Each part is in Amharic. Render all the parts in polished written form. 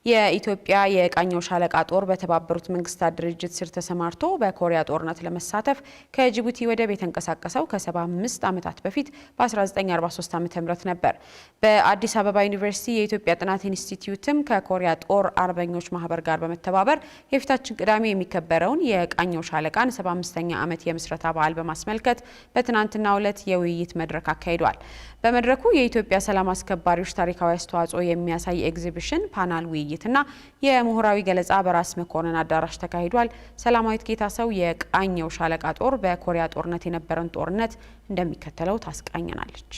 የኢትዮጵያ የቃኘው ሻለቃ ጦር በተባበሩት መንግስታት ድርጅት ስር ተሰማርቶ በኮሪያ ጦርነት ለመሳተፍ ከጅቡቲ ወደብ የተንቀሳቀሰው ከ75 ዓመታት በፊት በ1943 ዓ.ም ነበር። በአዲስ አበባ ዩኒቨርሲቲ የኢትዮጵያ ጥናት ኢንስቲትዩትም ከኮሪያ ጦር አርበኞች ማህበር ጋር በመተባበር የፊታችን ቅዳሜ የሚከበረውን የቃኘው ሻለቃን 75ኛ ዓመት የምስረታ በዓል በማስመልከት በትናንትናው ዕለት የውይይት መድረክ አካሂዷል። በመድረኩ የኢትዮጵያ ሰላም አስከባሪዎች ታሪካዊ አስተዋጽኦ የሚያሳይ ኤግዚቢሽን፣ ፓናል ውይይትና የምሁራዊ ገለጻ በራስ መኮንን አዳራሽ ተካሂዷል። ሰላማዊት ጌታሰው የቃኘው ሻለቃ ጦር በኮሪያ ጦርነት የነበረን ጦርነት እንደሚከተለው ታስቃኘናለች።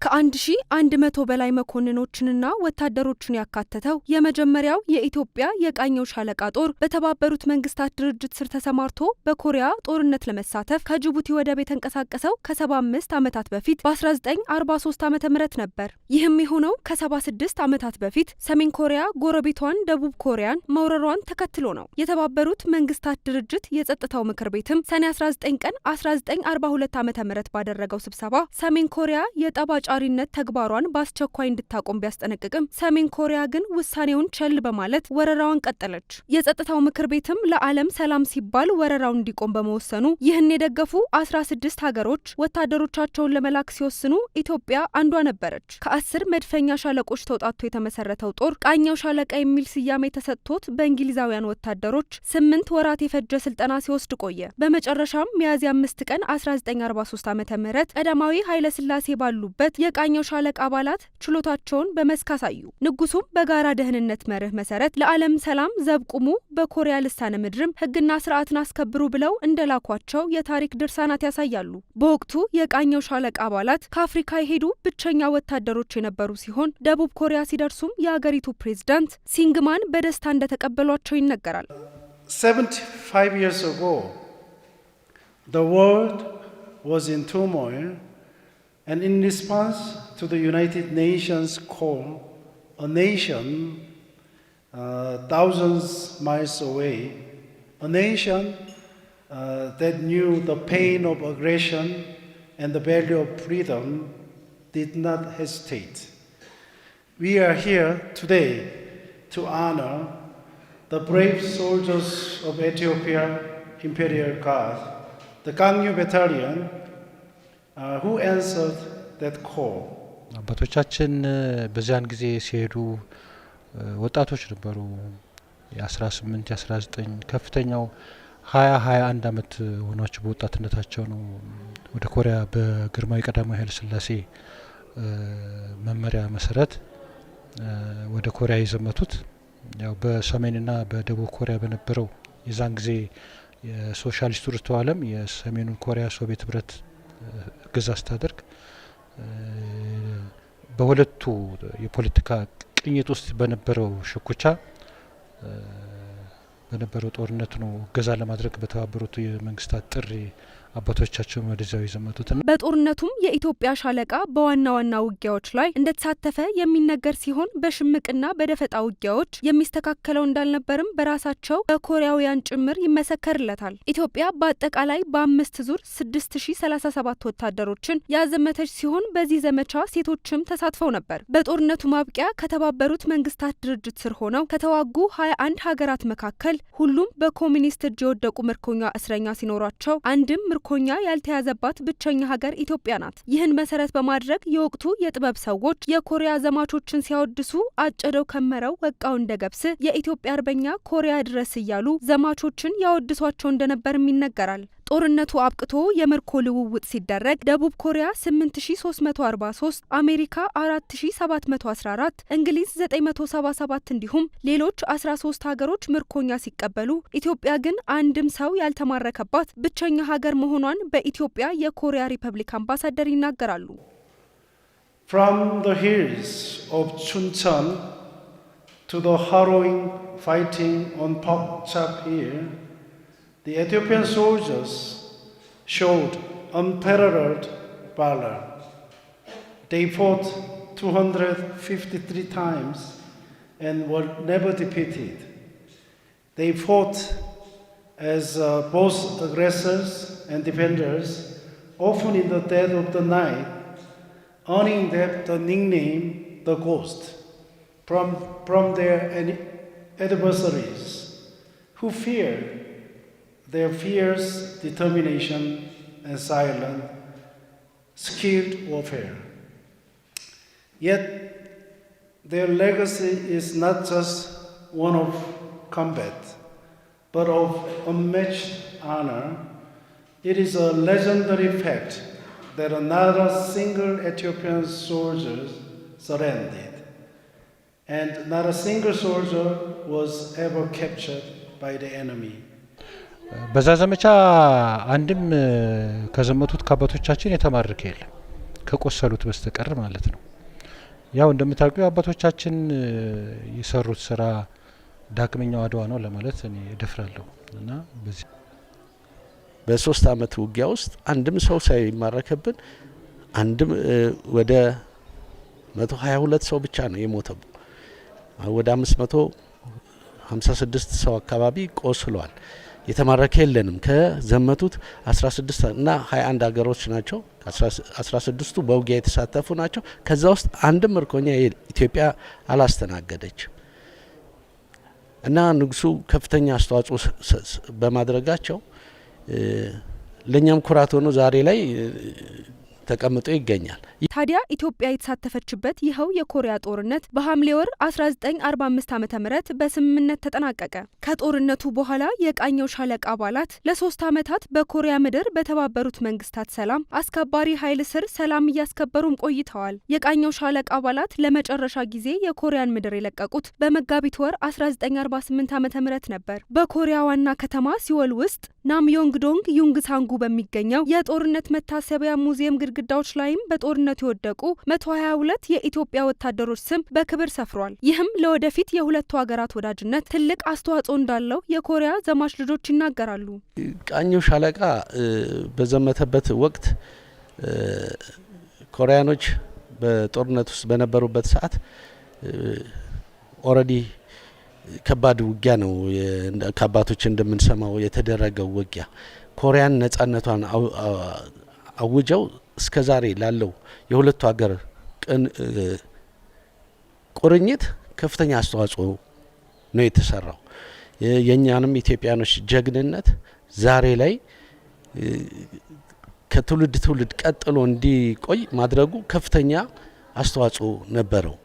ከ1100 በላይ መኮንኖችንና ወታደሮችን ያካተተው የመጀመሪያው የኢትዮጵያ የቃኘው ሻለቃ ጦር በተባበሩት መንግስታት ድርጅት ስር ተሰማርቶ በኮሪያ ጦርነት ለመሳተፍ ከጅቡቲ ወደብ የተንቀሳቀሰው ከ75 ዓመታት በፊት በ1943 ዓ.ም ነበር። ይህም የሆነው ከ76 ዓመታት በፊት ሰሜን ኮሪያ ጎረቤቷን ደቡብ ኮሪያን መውረሯን ተከትሎ ነው። የተባበሩት መንግስታት ድርጅት የጸጥታው ምክር ቤትም ሰኔ 19 ቀን 1942 ዓ.ም ባደረገው ስብሰባ ሰሜን ኮሪያ የጠባ ጫሪነት ተግባሯን በአስቸኳይ እንድታቆም ቢያስጠነቅቅም ሰሜን ኮሪያ ግን ውሳኔውን ቸል በማለት ወረራዋን ቀጠለች። የጸጥታው ምክር ቤትም ለዓለም ሰላም ሲባል ወረራው እንዲቆም በመወሰኑ ይህን የደገፉ 16 ሀገሮች ወታደሮቻቸውን ለመላክ ሲወስኑ ኢትዮጵያ አንዷ ነበረች። ከ10 መድፈኛ ሻለቆች ተውጣቶ የተመሰረተው ጦር ቃኘው ሻለቃ የሚል ስያሜ ተሰጥቶት በእንግሊዛውያን ወታደሮች 8 ወራት የፈጀ ስልጠና ሲወስድ ቆየ። በመጨረሻም ሚያዝያ 5 ቀን 1943 ዓ.ም ቀዳማዊ ኃይለ ሥላሴ ባሉበት የቃኘው ሻለቃ አባላት ችሎታቸውን በመስክ አሳዩ። ንጉሱም በጋራ ደህንነት መርህ መሰረት ለዓለም ሰላም ዘብቁሙ፣ በኮሪያ ልሳነ ምድርም ሕግና ስርዓትን አስከብሩ ብለው እንደላኳቸው የታሪክ ድርሳናት ያሳያሉ። በወቅቱ የቃኘው ሻለቃ አባላት ከአፍሪካ የሄዱ ብቸኛ ወታደሮች የነበሩ ሲሆን ደቡብ ኮሪያ ሲደርሱም የአገሪቱ ፕሬዝዳንት ሲንግማን በደስታ እንደተቀበሏቸው ይነገራል። 75 years ago, the world was in turmoil. And in response to the United Nations call, a nation thousands miles away, a nation that knew the pain of aggression and the value of freedom, did not hesitate. We are here today to honor the brave soldiers of Ethiopia Imperial Guard, the Gangnew Battalion, who answered that call. አባቶቻችን በዚያን ጊዜ ሲሄዱ ወጣቶች ነበሩ። የ18 የ19 ከፍተኛው 21 ዓመት ሆኗቸው በወጣትነታቸው ነው ወደ ኮሪያ በግርማዊ ቀዳማዊ ኃይለ ሥላሴ መመሪያ መሰረት ወደ ኮሪያ የዘመቱት። ያው በሰሜንና በደቡብ ኮሪያ በነበረው የዛን ጊዜ የሶሻሊስቱ ርዕዮተ ዓለም የሰሜኑን ኮሪያ ሶቪየት ህብረት ግዛት ስታደርግ በሁለቱ የፖለቲካ ቅኝት ውስጥ በነበረው ሽኩቻ በነበረው ጦርነት ነው ገዛ ለማድረግ በተባበሩት የመንግስታት ጥሪ አባቶቻቸው ወደዚያው የዘመቱትና በጦርነቱም የኢትዮጵያ ሻለቃ በዋና ዋና ውጊያዎች ላይ እንደተሳተፈ የሚነገር ሲሆን በሽምቅና በደፈጣ ውጊያዎች የሚስተካከለው እንዳልነበርም በራሳቸው በኮሪያውያን ጭምር ይመሰከርለታል። ኢትዮጵያ በአጠቃላይ በ5 ዙር 6037 ወታደሮችን ያዘመተች ሲሆን በዚህ ዘመቻ ሴቶችም ተሳትፈው ነበር። በጦርነቱ ማብቂያ ከተባበሩት መንግስታት ድርጅት ስር ሆነው ከተዋጉ 21 ሀገራት መካከል ሁሉም በኮሚኒስት እጅ የወደቁ ምርኮኛ እስረኛ ሲኖራቸው አንድም ምርኮኛ ያልተያዘባት ብቸኛ ሀገር ኢትዮጵያ ናት። ይህን መሰረት በማድረግ የወቅቱ የጥበብ ሰዎች የኮሪያ ዘማቾችን ሲያወድሱ አጨደው ከመረው ወቃው እንደገብስ የኢትዮጵያ አርበኛ ኮሪያ ድረስ እያሉ ዘማቾችን ያወድሷቸው እንደነበርም ይነገራል። ጦርነቱ አብቅቶ የምርኮ ልውውጥ ሲደረግ ደቡብ ኮሪያ 8343፣ አሜሪካ 4714፣ እንግሊዝ 977 እንዲሁም ሌሎች 13 ሀገሮች ምርኮኛ ሲቀበሉ ኢትዮጵያ ግን አንድም ሰው ያልተማረከባት ብቸኛ ሀገር መሆኗን በኢትዮጵያ የኮሪያ ሪፐብሊክ አምባሳደር ይናገራሉ። From the hills of Chuncheon to the harrowing fighting on Pokchap Hill, the Ethiopian soldiers showed unparalleled valor. They fought 253 times and were never defeated. They fought as both aggressors and defenders, often in the dead of the night, earning them the nickname the Ghost. from their adversaries who fear their fierce determination and silent, skilled warfare. Yet their legacy is not just one of combat, but of unmatched honor. It is a legendary fact that not a single Ethiopian soldier surrendered, and not a single soldier was ever captured by the enemy. በዛ ዘመቻ አንድም ከዘመቱት ከአባቶቻችን የተማረከ የለም ከቆሰሉት በስተቀር ማለት ነው። ያው እንደምታውቁ አባቶቻችን የሰሩት ስራ ዳግመኛው አድዋ ነው ለማለት እኔ እደፍራለሁ እና በዚህ በ3 አመት ውጊያ ውስጥ አንድም ሰው ሳይማረከብን አንድም ወደ 122 ሰው ብቻ ነው የሞተው። ወደ 556 ሰው አካባቢ ቆስሏል። የተማረከ የለንም። ከዘመቱት 16 እና 21 ሀገሮች ናቸው። 16ቱ በውጊያ የተሳተፉ ናቸው። ከዛ ውስጥ አንድም ምርኮኛ ኢትዮጵያ አላስተናገደችም እና ንጉሱ ከፍተኛ አስተዋጽኦ በማድረጋቸው ለኛም ኩራት ሆኖ ዛሬ ላይ ተቀምጦ ይገኛል። ታዲያ ኢትዮጵያ የተሳተፈችበት ይኸው የኮሪያ ጦርነት በሐምሌ ወር 1945 ዓ.ም በስምምነት ተጠናቀቀ። ከጦርነቱ በኋላ የቃኘው ሻለቃ አባላት ለ3 ዓመታት በኮሪያ ምድር በተባበሩት መንግስታት ሰላም አስከባሪ ኃይል ስር ሰላም እያስከበሩም ቆይተዋል። የቃኘው ሻለቃ አባላት ለመጨረሻ ጊዜ የኮሪያን ምድር የለቀቁት በመጋቢት ወር 1948 ዓ.ም ነበር። በኮሪያ ዋና ከተማ ሲኦል ውስጥ ናምዮንግዶንግ ዩንግሳንጉ በሚገኘው የጦርነት መታሰቢያ ሙዚየም ግድግዳዎች ላይም በጦርነቱ የወደቁ 122 የኢትዮጵያ ወታደሮች ስም በክብር ሰፍሯል። ይህም ለወደፊት የሁለቱ ሀገራት ወዳጅነት ትልቅ አስተዋጽኦ እንዳለው የኮሪያ ዘማች ልጆች ይናገራሉ። ቃኘው ሻለቃ በዘመተበት ወቅት ኮሪያኖች በጦርነት ውስጥ በነበሩበት ሰዓት ኦሬዲ ከባድ ውጊያ ነው ከአባቶች እንደምንሰማው የተደረገው ውጊያ። ኮሪያን ነጻነቷን አውጀው እስከዛሬ ላለው የሁለቱ ሀገር ቁርኝት ከፍተኛ አስተዋጽኦ ነው የተሰራው። የኛንም ኢትዮጵያኖች ጀግንነት ዛሬ ላይ ከትውልድ ትውልድ ቀጥሎ እንዲቆይ ማድረጉ ከፍተኛ አስተዋጽኦ ነበረው።